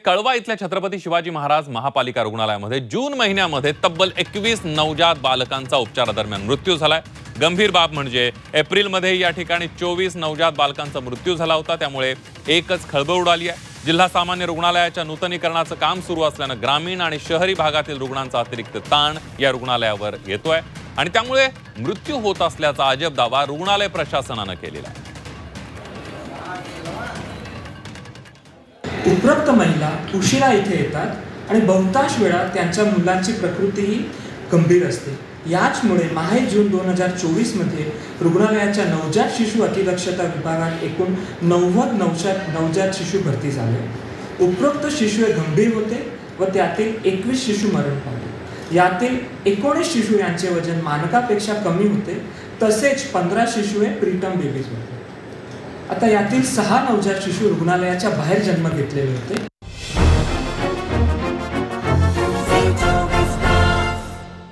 कळवा इथल्या छत्रपती शिवाजी महाराज महापालिका रुग्णालयामध्ये जून महिन्यामध्ये तब्बल 21 नवजात बालकांचा उपचारादरम्यान मृत्यू झालाय। गंभीर बाब म्हणजे एप्रिलमध्ये या ठिकाणी 24 नवजात बालकांचा मृत्यू झाला होता। त्यामुळे एकच खळबळ उडाली आहे। जिल्हा सामान्य रुग्णालयाच्या नूतनीकरणाचं काम सुरू असल्यानं ग्रामीण आणि शहरी भागातील रुग्णांचा अतिरिक्त ताण या रुग्णालयावर येतोय आणि त्यामुळे मृत्यू होत असल्याचा अजब दावा रुग्णालय प्रशासनानं केलेला आहे। उपरोक्त महिला उशिरा इथे येतात आणि बहुतांश वेळा त्यांच्या मुलांची प्रकृतीही गंभीर असते। याचमुळे माहे जून 2024 मध्ये रुग्णालयाच्या नवजात शिशु अतिदक्षता विभागात एकूण 90 नवजात शिशु भरती झाले। उपरोक्त शिशु गंभीर होते व त्यातील 21 शिशु मरण पावले। यातील 19 शिशु यांचे वजन मानकापेक्षा कमी होते, तसेच 15 शिशु प्रीटर्म बेबीज होते। आता यातील 6 नवजात शिशु रुग्णालयाच्या बाहेर जन्म घेतलेले होते।